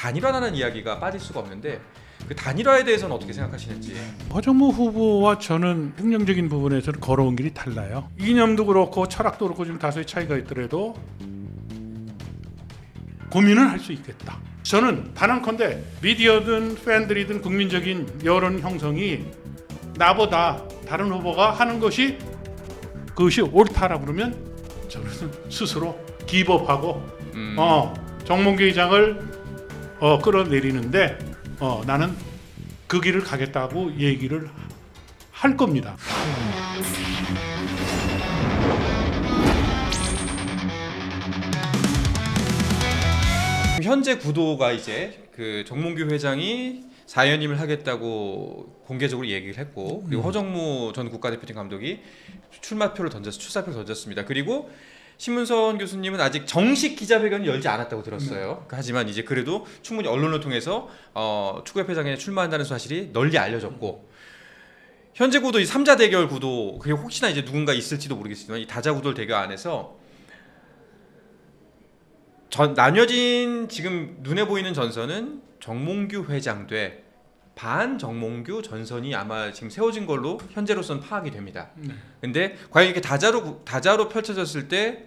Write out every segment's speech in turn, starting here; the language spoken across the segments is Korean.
단일화라는 이야기가 빠질 수가 없는데 그 단일화에 대해서는 어떻게 생각하시는지. 허정무 후보와 저는 행정적인 부분에서는 걸어온 길이 달라요. 이념도 그렇고 철학도 그렇고 좀 다소의 차이가 있더라도 고민을 할 수 있겠다. 저는 단언컨대 미디어든 팬들이든 국민적인 여론 형성이 나보다 다른 후보가 하는 것이 그것이 옳다라고 그러면 저는 스스로 기법하고 정몽규 의장을 끌어내리는데 나는 그 길을 가겠다고 얘기를 할 겁니다. 현재 구도가 이제 그 정몽규 회장이 사연임을 하겠다고 공개적으로 얘기를 했고, 그리고 허정무 전 국가대표팀 감독이 출마표를 출사표를 던졌습니다. 그리고 신문선 교수님은 아직 정식 기자회견을 열지 않았다고 들었어요. 하지만 이제 그래도 충분히 언론을 통해서 축구협회장에 출마한다는 사실이 널리 알려졌고, 현재 구도 이 3자 대결 구도, 그게 혹시나 이제 누군가 있을지도 모르겠지만 이 다자구도 대결 안에서 나뉘어진 지금 눈에 보이는 전선은 정몽규 회장 돼 반정몽규 전선이 아마 지금 세워진 걸로 현재로서는 파악이 됩니다. 근데 과연 이렇게 다자로 펼쳐졌을 때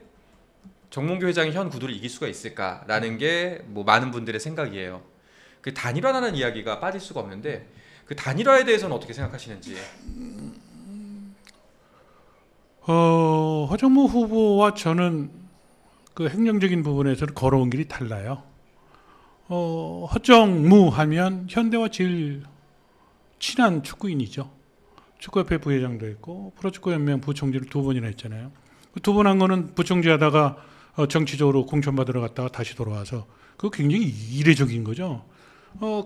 정몽규 회장이 현 구도를 이길 수가 있을까라는 게 뭐 많은 분들의 생각이에요. 그 단일화라는 이야기가 빠질 수가 없는데 그 단일화에 대해서는 어떻게 생각하시는지. 허정무 후보와 저는 그 행정적인 부분에서는 걸어온 길이 달라요. 허정무 하면 현대와 제일 친한 축구인이죠. 축구협회 부회장도 했고 프로축구연맹 부총재를 2번이나 했잖아요. 2번 한 거는 부총재 하다가 정치적으로 공천받으러 갔다가 다시 돌아와서 그거 굉장히 이례적인 거죠.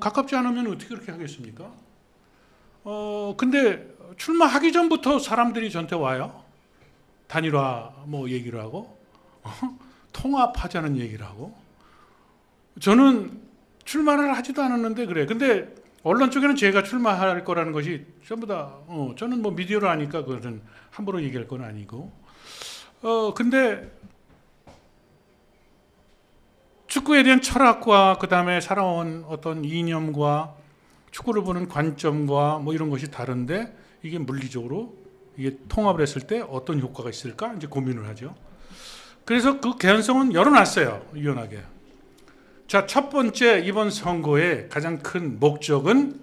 가깝지 않으면 어떻게 그렇게 하겠습니까? 근데 출마하기 전부터 사람들이 저한테 와요. 단일화 뭐 얘기를 하고 통합하자는 얘기를 하고. 저는 출마를 하지도 않았는데 그래. 근데 언론 쪽에는 제가 출마할 거라는 것이 전부 다 저는 뭐 미디어를 하니까 그것은 함부로 얘기할 건 아니고. 근데 축구에 대한 철학과 그다음에 살아온 어떤 이념과 축구를 보는 관점과 뭐 이런 것이 다른데 이게 물리적으로 이게 통합을 했을 때 어떤 효과가 있을까 이제 고민을 하죠. 그래서 그 개연성은 열어놨어요. 유연하게. 자, 첫 번째 이번 선거의 가장 큰 목적은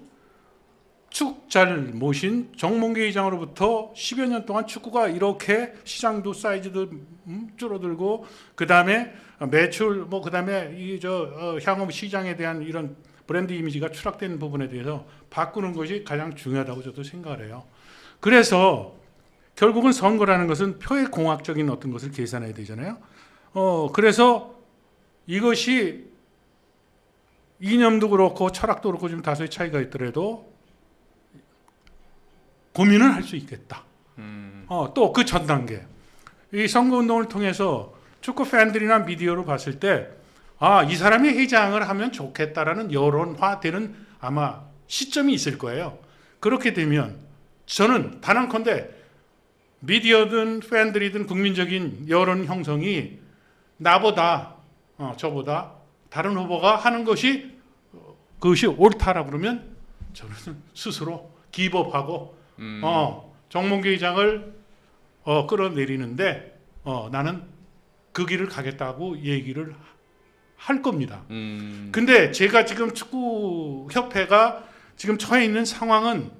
축 잘 모신 정몽규 회장으로부터 10여 년 동안 축구가 이렇게 시장도 사이즈도 줄어들고 그다음에 매출 뭐 그다음에 향후 시장에 대한 이런 브랜드 이미지가 추락된 부분에 대해서 바꾸는 것이 가장 중요하다고 저도 생각을 해요. 그래서 결국은 선거라는 것은 표의 공학적인 어떤 것을 계산해야 되잖아요. 그래서 이것이 이념도 그렇고 철학도 그렇고 좀 다소의 차이가 있더라도 고민을 할 수 있겠다. 또 그 전 단계. 이 선거운동을 통해서 축구 팬들이나 미디어로 봤을 때 이 사람이 회장을 하면 좋겠다라는 여론화되는 아마 시점이 있을 거예요. 그렇게 되면 저는 단언컨대 미디어든 팬들이든 국민적인 여론 형성이 나보다 저보다 다른 후보가 하는 것이 그것이 옳다라고 그러면 저는 스스로 기법하고 정몽규 의장을 끌어내리는데 나는 그 길을 가겠다고 얘기를 할 겁니다. 근데 제가 지금 축구협회가 지금 처해 있는 상황은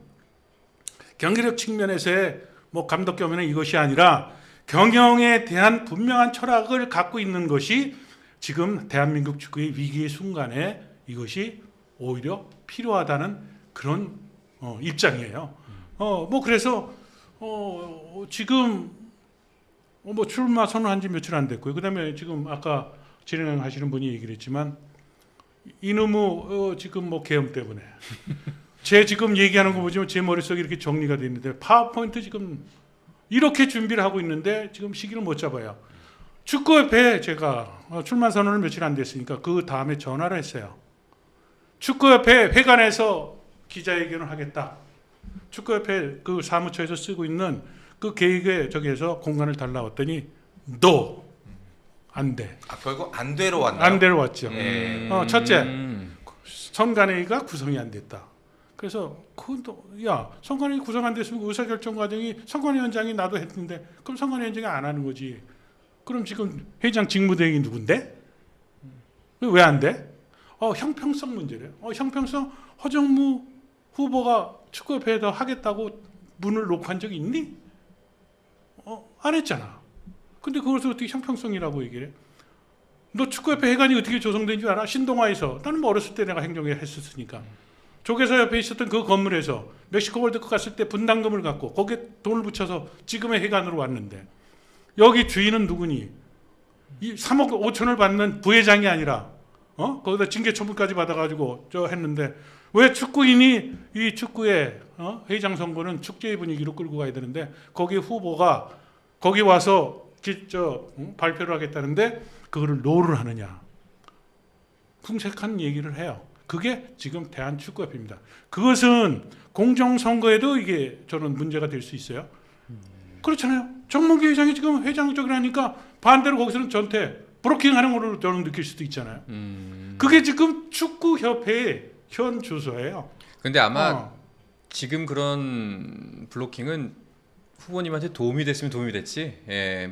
경기력 측면에서의 뭐 감독 겸에는 이것이 아니라 경영에 대한 분명한 철학을 갖고 있는 것이 지금 대한민국 축구의 위기의 순간에 이것이 오히려 필요하다는 그런 입장이에요. 뭐 그래서 지금 뭐 출마 선언한 지 며칠 안 됐고요. 그다음에 지금 아까 진행하시는 분이 얘기를 했지만 이놈의 지금 뭐 계엄 때문에 제 지금 얘기하는 거 보시면 제 머릿속에 이렇게 정리가 돼 있는데 파워포인트 지금 이렇게 준비를 하고 있는데 지금 시기를 못 잡아요. 축구협회에 제가 출마 선언을 며칠 안 됐으니까 그 다음에 전화를 했어요. 축구협회 회관에서 기자회견을 하겠다. 축구협회 그 사무처에서 쓰고 있는 그 계획에 저기에서 공간을 달라고 했더니 안 돼. 결국 안 되러 왔나요? 안 되러 왔죠. 첫째, 선관위가 구성이 안 됐다. 그래서 그것도 야 선관위 구성 안 됐으면 의사결정 과정이 선관위원장이 나도 했는데 그럼 선관위원장이 안 하는 거지. 그럼 지금 회장 직무대행이 누군데? 왜 안 돼? 형평성 문제래요. 형평성 허정무 후보가 축구협회에서 하겠다고 문을 놓고 한 적이 있니? 안 했잖아. 근데 그것을 어떻게 형평성이라고 얘기를 해? 너 축구협회 회관이 어떻게 조성된 줄 알아? 신동아에서. 나는 뭐 어렸을 때 내가 행정회 했었으니까. 조계사 옆에 있었던 그 건물에서 멕시코 월드컵 갔을 때 분담금을 갖고 거기에 돈을 붙여서 지금의 회관으로 왔는데 여기 주인은 누구니? 이 3억 5천을 받는 부회장이 아니라 거기다 징계 처분까지 받아가지고 저 했는데 왜 축구인이 이 축구의 회장 선거는 축제의 분위기로 끌고 가야 되는데 거기 후보가 거기 와서 발표를 하겠다는데 그거를 노를 하느냐. 궁색한 얘기를 해요. 그게 지금 대한축구협회입니다. 그것은 공정선거에도 이게 저는 문제가 될 수 있어요. 그렇잖아요. 정몽규 회장이 지금 회장적을 하니까 반대로 거기서는 전태 브로킹하는 걸로 저는 느낄 수도 있잖아요. 그게 지금 축구협회의 현 주소예요. 근데 아마 지금 그런 블로킹은 후보님한테 도움이 됐으면 도움이 됐지,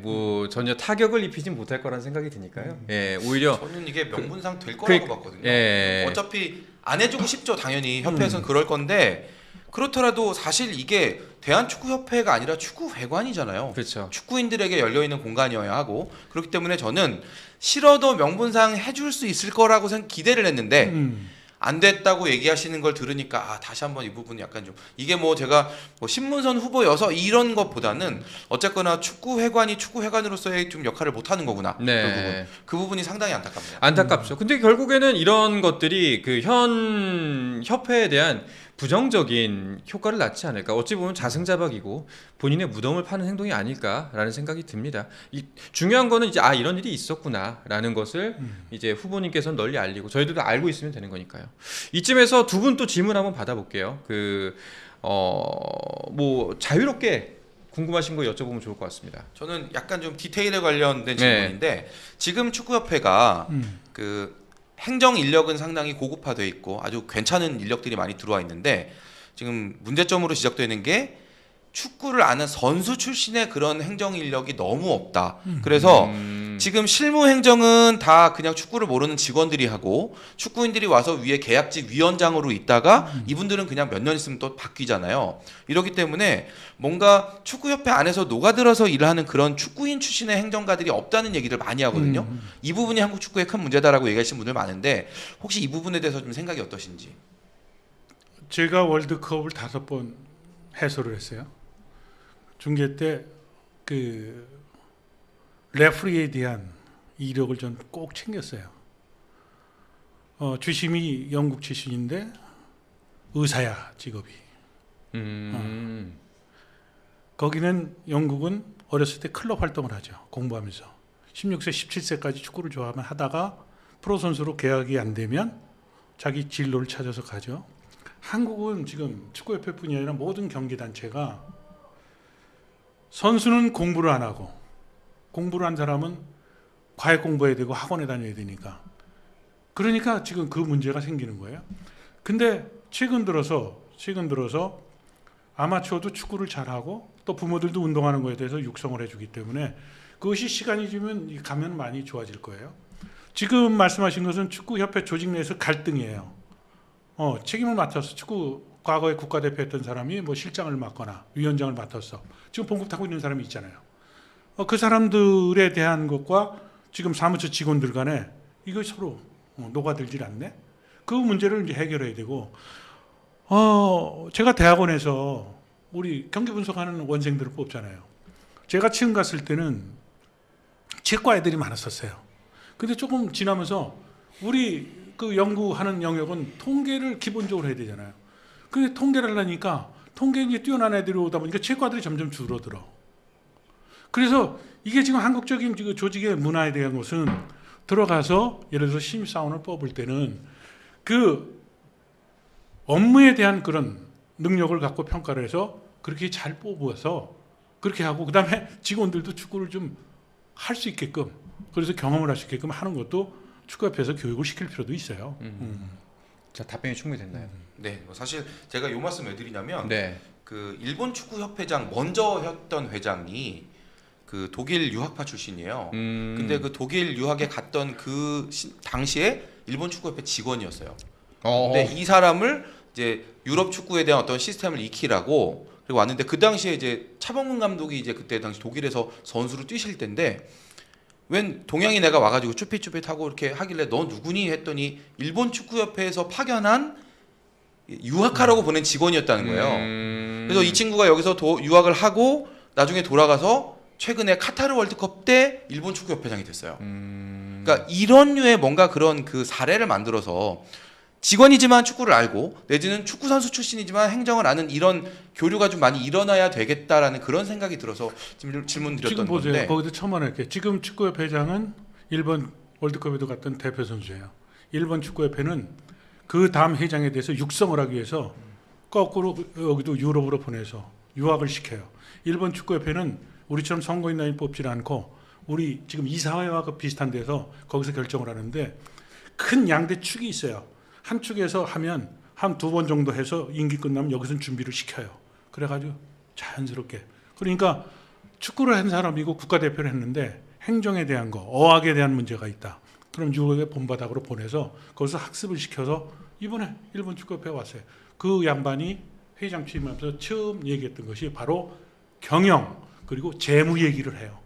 뭐 전혀 타격을 입히진 못할 거라는 생각이 드니까요. 오히려 저는 이게 명분상 될 거라고 봤거든요. 어차피 안 해주고 싶죠, 당연히 협회에서는 그럴 건데 그렇더라도 사실 이게 대한축구협회가 아니라 축구회관이잖아요. 그렇죠. 축구인들에게 열려 있는 공간이어야 하고 그렇기 때문에 저는 싫어도 명분상 해줄 수 있을 거라고 기대를 했는데. 안 됐다고 얘기하시는 걸 들으니까 다시 한번 이 부분 약간 좀 이게 뭐 제가 뭐 신문선 후보여서 이런 것보다는 어쨌거나 축구회관이 축구회관으로서의 좀 역할을 못 하는 거구나. 네. 결국은 그 부분이 상당히 안타깝네요. 안타깝죠. 근데 결국에는 이런 것들이 그 현 협회에 대한 부정적인 효과를 낳지 않을까. 어찌 보면 자승자박이고 본인의 무덤을 파는 행동이 아닐까라는 생각이 듭니다. 중요한 거는 이제 이런 일이 있었구나라는 것을 이제 후보님께서는 널리 알리고 저희들도 알고 있으면 되는 거니까요. 이쯤에서 두 분 또 질문 한번 받아볼게요. 뭐 자유롭게 궁금하신 거 여쭤보면 좋을 것 같습니다. 저는 약간 좀 디테일에 관련된 질문인데 지금 축구협회가 그 행정 인력은 상당히 고급화되어 있고 아주 괜찮은 인력들이 많이 들어와 있는데 지금 문제점으로 지적되는 게 축구를 아는 선수 출신의 그런 행정 인력이 너무 없다. 그래서 지금 실무 행정은 다 그냥 축구를 모르는 직원들이 하고 축구인들이 와서 위에 계약직 위원장으로 있다가 이분들은 그냥 몇 년 있으면 또 바뀌잖아요. 이렇기 때문에 뭔가 축구협회 안에서 녹아들어서 일을 하는 그런 축구인 출신의 행정가들이 없다는 얘기를 많이 하거든요. 이 부분이 한국 축구의 큰 문제다라고 얘기하시는 분들 많은데 혹시 이 부분에 대해서 좀 생각이 어떠신지? 제가 월드컵을 5번 해설을 했어요. 중계 때 그 레프리에 대한 이력을 전 꼭 챙겼어요. 주심이 영국 출신인데 의사야 직업이. 거기는 영국은 어렸을 때 클럽 활동을 하죠. 공부하면서 16세 17세까지 축구를 좋아하면 하다가 프로 선수로 계약이 안 되면 자기 진로를 찾아서 가죠. 한국은 지금 축구협회뿐이 아니라 모든 경기단체가 선수는 공부를 안 하고 공부를 한 사람은 과외 공부해야 되고 학원에 다녀야 되니까 그러니까 지금 그 문제가 생기는 거예요. 근데 최근 들어서 아마추어도 축구를 잘하고 또 부모들도 운동하는 거에 대해서 육성을 해주기 때문에 그것이 시간이 지면 가면 많이 좋아질 거예요. 지금 말씀하신 것은 축구협회 조직 내에서 갈등이에요. 책임을 맡아서 축구 과거에 국가대표했던 사람이 뭐 실장을 맡거나 위원장을 맡았어. 지금 봉급 타고 있는 사람이 있잖아요. 그 사람들에 대한 것과 지금 사무처 직원들 간에 이거 서로 녹아들질 않네. 그 문제를 이제 해결해야 되고 제가 대학원에서 우리 경기 분석하는 원생들을 뽑잖아요. 제가 치흥 갔을 때는 치과 애들이 많았었어요. 근데 조금 지나면서 우리 그 연구하는 영역은 통계를 기본적으로 해야 되잖아요. 근데 통계를 하려니까 통계에 이제 뛰어난 애들이 오다 보니까 치과들이 점점 줄어들어. 그래서 이게 지금 한국적인 조직의 문화에 대한 것은 들어가서 예를 들어서 신입사원을 뽑을 때는 그 업무에 대한 그런 능력을 갖고 평가를 해서 그렇게 잘 뽑아서 그렇게 하고 그다음에 직원들도 축구를 좀 할 수 있게끔 그래서 경험을 할 수 있게끔 하는 것도 축구협회에서 교육을 시킬 필요도 있어요. 자, 답변이 충분히 됐나요? 네, 뭐 사실 제가 요 말씀 왜 드리냐면 네. 그 일본 축구 협회장 먼저 했던 회장이 그 독일 유학파 출신이에요. 근데 그 독일 유학에 갔던 그 당시에 일본 축구협회 직원이었어요. 근데 이 사람을 이제 유럽 축구에 대한 어떤 시스템을 익히라고 그리고 왔는데 그 당시에 이제 차범근 감독이 이제 그때 당시 독일에서 선수로 뛰실 때인데 웬 동양인 애가 와가지고 쭈삣쭈삣하고 이렇게 하길래 너 누구니 했더니 일본 축구협회에서 파견한 유학하라고 보낸 직원이었다는 거예요. 그래서 이 친구가 여기서 유학을 하고 나중에 돌아가서 최근에 카타르 월드컵 때 일본 축구협회장이 됐어요. 그러니까 이런 류의 뭔가 그런 그 사례를 만들어서 직원이지만 축구를 알고 내지는 축구 선수 출신이지만 행정을 아는 이런 교류가 좀 많이 일어나야 되겠다라는 그런 생각이 들어서 질문 드렸던 지금 보세요. 건데 거기도 첨언할게요. 지금 축구협회장은 일본 월드컵에도 갔던 대표 선수예요. 일본 축구협회는 그 다음 회장에 대해서 육성을 하기 위해서 거꾸로 여기도 유럽으로 보내서 유학을 시켜요. 일본 축구협회는 우리처럼 선거인단위 뽑질 않고 우리 지금 이사회와 비슷한 데서 거기서 결정을 하는데 큰 양대 축이 있어요. 한 축에서 하면 한 2번 정도 해서 임기 끝나면 여기서 준비를 시켜요. 그래가지고 자연스럽게. 그러니까 축구를 한 사람이고 국가대표를 했는데 행정에 대한 거, 어학에 대한 문제가 있다. 그럼 유럽의 본바닥으로 보내서 거기서 학습을 시켜서 이번에 일본 축구협회에 왔어요. 그 양반이 회장 취임하면서 처음 얘기했던 것이 바로 경영 그리고 재무 얘기를 해요.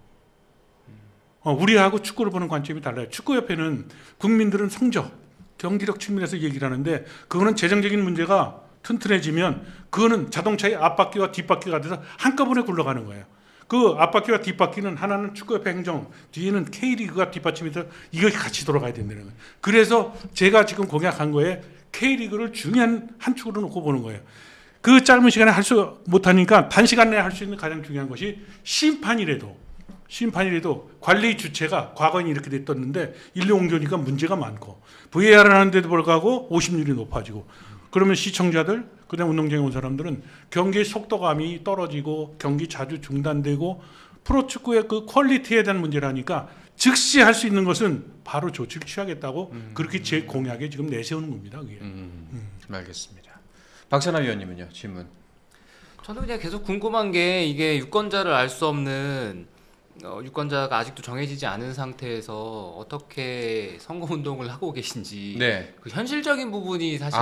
우리하고 축구를 보는 관점이 달라요. 축구협회는 국민들은 성적, 경기력 측면에서 얘기를 하는데 그거는 재정적인 문제가 튼튼해지면 그거는 자동차의 앞바퀴와 뒷바퀴가 돼서 한꺼번에 굴러가는 거예요. 그 앞바퀴와 뒷바퀴는 하나는 축구협회 행정, 뒤에는 K리그가 뒷받침해서 이것이 같이 돌아가야 된다는 거예요. 그래서 제가 지금 공약한 거에 K리그를 중요한 한 축으로 놓고 보는 거예요. 그 짧은 시간에 할 수 못하니까 단시간 내에 할 수 있는 가장 중요한 것이 심판이라도 관리 주체가 과거에는 이렇게 됐었는데 일로 옮겨오니까 문제가 많고 VAR을 하는데도 불구하고 50률이 높아지고 그러면 시청자들 그다음 운동장에 온 사람들은 경기의 속도감이 떨어지고 경기 자주 중단되고 프로축구의 그 퀄리티에 대한 문제라니까 즉시 할 수 있는 것은 바로 조치를 취하겠다고 그렇게 제 공약에 지금 내세우는 겁니다. 그게. 알겠습니다. 박찬하 위원님은요, 질문. 저는 그냥 계속 궁금한 게 이게 유권자를 알 수 없는 유권자가 아직도 정해지지 않은 상태에서 어떻게 선거운동을 하고 계신지 네. 그 현실적인 부분이 사실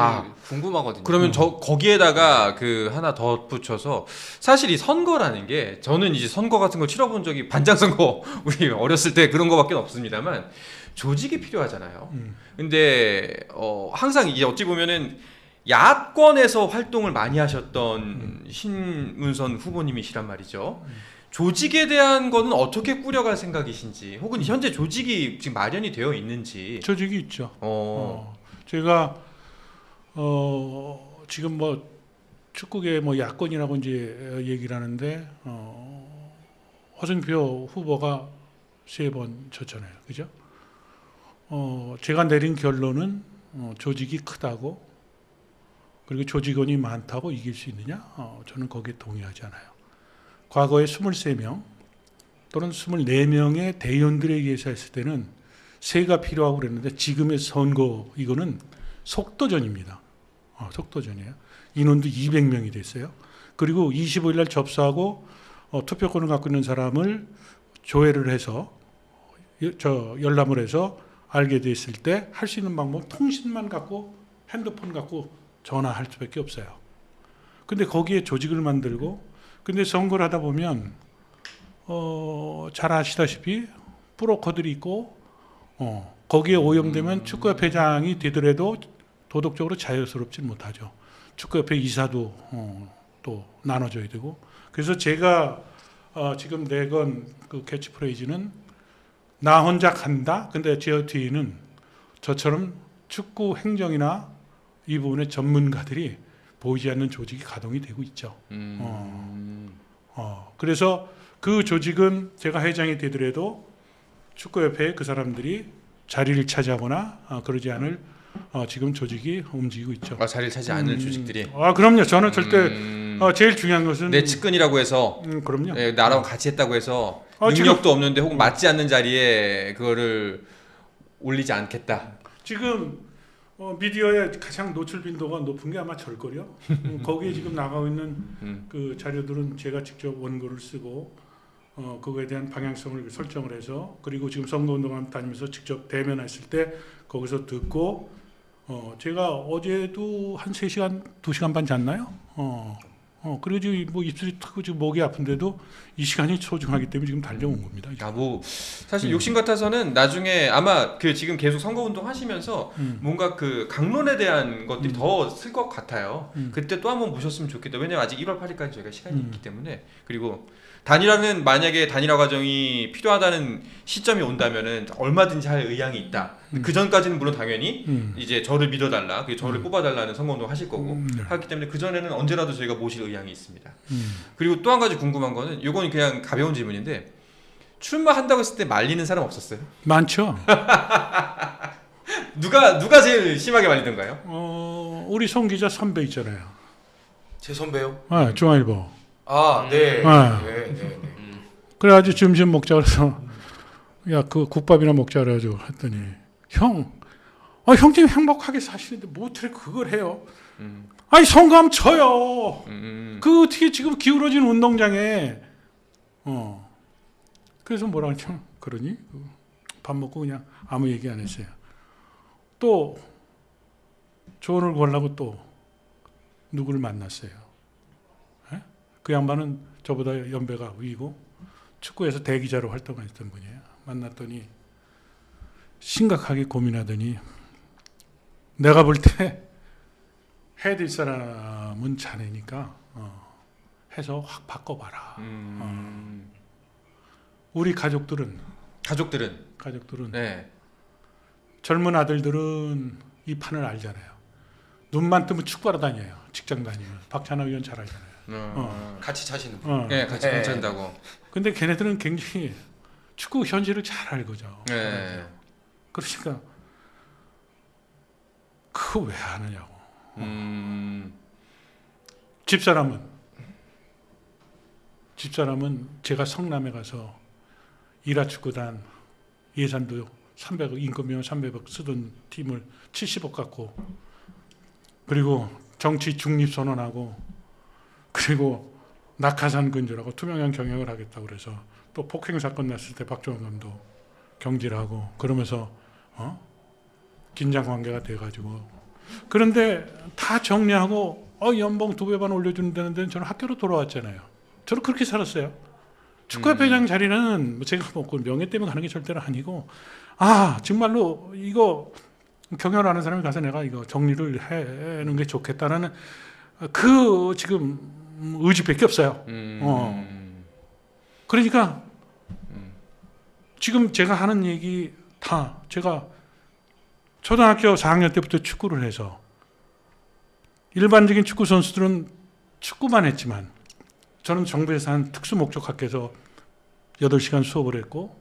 궁금하거든요. 그러면 거기에다가 그 하나 덧붙여서 사실 이 선거라는 게 저는 이제 선거 같은 거 치러본 적이 반장 선거 우리 어렸을 때 그런 거밖에 없습니다만 조직이 필요하잖아요. 근데 항상 이제 어찌 보면은 야권에서 활동을 많이 하셨던 신문선 후보님이시란 말이죠. 조직에 대한 거는 어떻게 꾸려갈 생각이신지 혹은 현재 조직이 지금 마련이 되어 있는지. 조직이 있죠. 제가 지금 뭐 축구계 뭐 야권이라고 이제 얘기를 하는데 허승표 후보가 3번 졌잖아요, 그죠? 제가 내린 결론은 조직이 크다고 그리고 조직원이 많다고 이길 수 있느냐? 저는 거기에 동의하지 않아요. 과거에 23명 또는 24명의 대의원들에 의해서 했을 때는 세가 필요하고 그랬는데 지금의 선거 이거는 속도전입니다. 속도전이에요. 인원도 200명이 됐어요. 그리고 25일 날 접수하고 투표권을 갖고 있는 사람을 조회를 해서 열람을 해서 알게 됐을 때 할 수 있는 방법 통신만 갖고 핸드폰 갖고 전화할 수밖에 없어요. 근데 거기에 조직을 만들고 근데 선거를 하다 보면 잘 아시다시피 브로커들이 있고 거기에 오염되면 축구협회장이 되더라도 도덕적으로 자유스럽지 못하죠. 축구협회 이사도 또 나눠줘야 되고 그래서 제가 지금 내건 그 캐치프레이즈는 나 혼자 간다. 근데 제 뒤에는 저처럼 축구 행정이나 이 부분의 전문가들이 보이지 않는 조직이 가동이 되고 있죠. 그래서 그 조직은 제가 회장이 되더라도 축구협회에 그 사람들이 자리를 차지하거나 그러지 않을 지금 조직이 움직이고 있죠. 자리를 차지 않을 조직들이. 그럼요. 저는 절대 제일 중요한 것은 내 측근이라고 해서 그럼요. 나랑 같이 했다고 해서 능력도 없는데 혹은 맞지 않는 자리에 그거를 올리지 않겠다. 지금 미디어의 가장 노출 빈도가 높은 게 아마 절거려. 거기에 지금 나가고 있는 그 자료들은 제가 직접 원고를 쓰고 그거에 대한 방향성을 설정을 해서 그리고 지금 선거운동 다니면서 직접 대면했을 때 거기서 듣고 제가 어제도 한 3시간, 2시간 반 잤나요? 그리고 지금 뭐 입술이 트고 지금 목이 아픈데도 이 시간이 소중하기 때문에 지금 달려온 겁니다. 뭐 사실 욕심 같아서는 나중에 아마 그 지금 계속 선거운동 하시면서 뭔가 그 강론에 대한 것들이 더 쓸 것 같아요. 그때 또 한번 모셨으면 좋겠다. 왜냐면 아직 1월 8일까지 저희가 시간이 있기 때문에. 그리고 단일화는 만약에 단일화 과정이 필요하다는 시점이 온다면은 얼마든지 할 의향이 있다. 그 전까지는 물론 당연히 이제 저를 믿어달라, 저를 뽑아달라는 선거운동 하실 거고 하기 때문에 그 전에는 언제라도 저희가 모실 의향이 있습니다. 그리고 또 한 가지 궁금한 거는 이건 그냥 가벼운 질문인데 출마한다고 했을 때 말리는 사람 없었어요? 많죠. 누가 제일 심하게 말리던가요? 우리 송 기자 선배 있잖아요. 제 선배요? 중앙일보. 네. 네. 그래가지고 점심 먹자 그래서 야 그 국밥이나 먹자 그래가지고 했더니 형님 행복하게 사시는데 뭐 어떻게 그걸 해요? 아니 선거하면 져요. 그 어떻게 지금 기울어진 운동장에 그래서 뭐라 하죠? 그러니 밥 먹고 그냥 아무 얘기 안 했어요. 또 조언을 구하려고 또 누구를 만났어요. 그 양반은 저보다 연배가 위고 축구에서 대기자로 활동했던 분이에요. 만났더니 심각하게 고민하더니 내가 볼 때 해야 될 사람은 자네니까 해서 확 바꿔봐라. 우리 가족들은 네. 젊은 아들들은 이 판을 알잖아요. 눈만 뜨면 축구하러 다녀요. 직장 다니면. 박찬하 의원 잘 알잖아요. 같이 차시는 분. 네, 같이 괜찮다고. 근데 걔네들은 굉장히 축구 현실을 잘 알거죠. 네. 그러니까 그거 왜 하느냐고. 집사람은 제가 성남에 가서 일하축구단 예산도 300억, 인건비만 300억 쓰던 팀을 70억 갖고 그리고 정치 중립 선언하고 그리고 낙하산 근절하고 투명한 경영을 하겠다고 그래서 또 폭행 사건 났을 때 박종원 감독 경질하고 그러면서 긴장 관계가 돼가지고 그런데 다 정리하고 연봉 2배 반 올려주는 데는 저는 학교로 돌아왔잖아요. 저는 그렇게 살았어요. 축구협회장 자리는 제가 뭐 명예 때문에 가는 게 절대로 아니고 정말로 이거 경영하는 사람이 가서 내가 이거 정리를 해놓은 게 좋겠다라는 그 지금 의지밖에 없어요. 그러니까 지금 제가 하는 얘기 다 제가 초등학교 4학년 때부터 축구를 해서 일반적인 축구 선수들은 축구만 했지만 저는 정부에서 한 특수목적학교에서 8시간 수업을 했고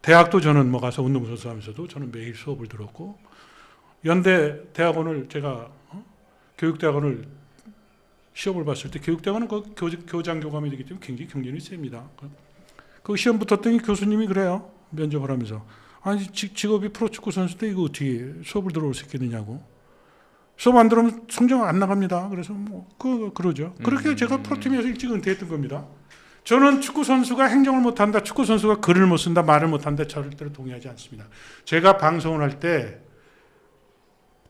대학도 저는 뭐 가서 운동선수 하면서도 저는 매일 수업을 들었고 연대 대학원을 제가 교육대학원을 시험을 봤을 때 교육대학원은 교장 교감이 되기 때문에 굉장히 경쟁이 셉니다. 그 시험 붙었더니 교수님이 그래요. 면접을 하면서 아니 직업이 프로축구 선수인데 이거 어떻게 수업을 들어올 수 있겠느냐고. 수업 안 들으면 성적 안 나갑니다. 그래서 뭐 그러죠. 그렇게 제가 프로팀에서 일찍 은퇴했던 겁니다. 저는 축구 선수가 행정을 못한다, 축구 선수가 글을 못 쓴다, 말을 못한다 절대로 동의하지 않습니다. 제가 방송을 할 때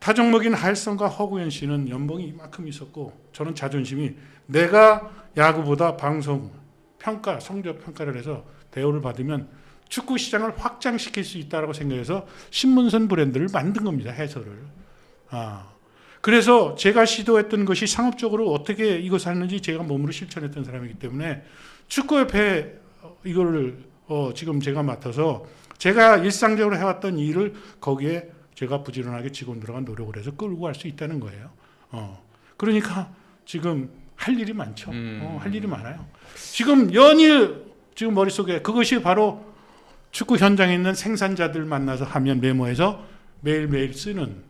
타종목인 하일성과 허구현 씨는 연봉이 이만큼 있었고 저는 자존심이 내가 야구보다 방송 평가, 성적 평가를 해서 대우를 받으면 축구 시장을 확장시킬 수 있다고 생각해서 신문선 브랜드를 만든 겁니다. 해설을. 그래서 제가 시도했던 것이 상업적으로 어떻게 이것을 하는지 제가 몸으로 실천했던 사람이기 때문에 축구협회 이거를 지금 제가 맡아서 제가 일상적으로 해왔던 일을 거기에 제가 부지런하게 직원들과 노력을 해서 끌고 갈 수 있다는 거예요. 그러니까 지금 할 일이 많죠. 할 일이 많아요. 지금 연일 지금 머릿속에 그것이 바로 축구 현장에 있는 생산자들 만나서 하면 메모해서 매일매일 쓰는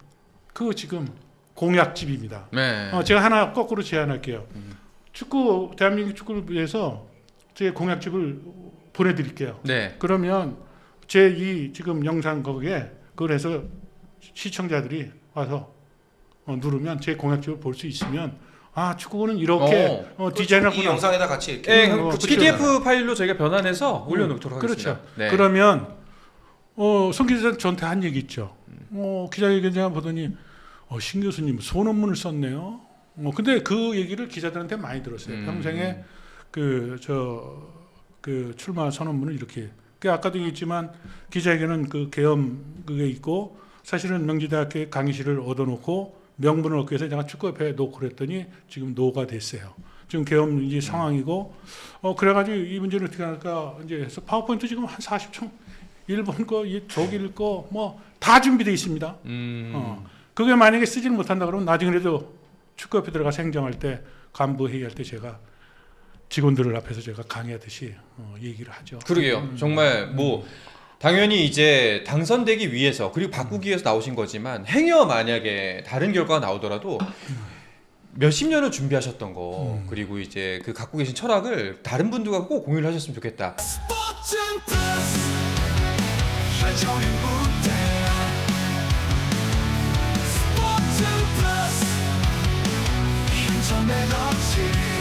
그 지금 공약집입니다. 네. 제가 하나 거꾸로 제안할게요. 대한민국 축구를 위해서 제 공약집을 보내드릴게요. 네. 그러면 제 이 지금 영상 거기에 그걸 해서 시청자들이 와서 누르면 제 공약집을 볼 수 있으면 아 축구는 이렇게 디자인하구나. 이 영상에다 같이 이렇게 네, 그렇죠. PDF 파일로 저희가 변환해서 올려놓도록 하겠습니다. 그렇죠. 네. 그러면 송 기자 저한테 한 얘기 있죠. 기자회견장 보더니 신 교수님 소논문을 썼네요. 근데 그 얘기를 기자들한테 많이 들었어요. 평생에 그 출마 선언문을 이렇게. 그 아까도 얘기했지만 기자회견은 그 계엄 그게 있고 사실은 명지대학교에 강의실을 얻어놓고 명분을 얻기 위해서 제가 축구협회에 놓고 그랬더니 지금 노가 됐어요. 지금 계엄 이제 상황이고 그래가지고 이 문제를 어떻게 할까 이제 해서 파워포인트 지금 한 40청 일본 거, 독일 거 뭐 다 준비되어 있습니다. 그게 만약에 쓰지를 못한다 그러면 나중에라도 축구협회 들어가서 행정할 때 간부 회의할 때 제가 직원들을 앞에서 제가 강의하듯이 얘기를 하죠. 그러게요. 정말 뭐 당연히 이제 당선되기 위해서 그리고 바꾸기 위해서 나오신 거지만 행여 만약에 다른 결과가 나오더라도 몇십 년을 준비하셨던 거 그리고 이제 그 갖고 계신 철학을 다른 분들과 꼭 공유를 하셨으면 좋겠다. 스포츠는 플러스 한정의 무대 스포츠는 플러스 힘좀 에너지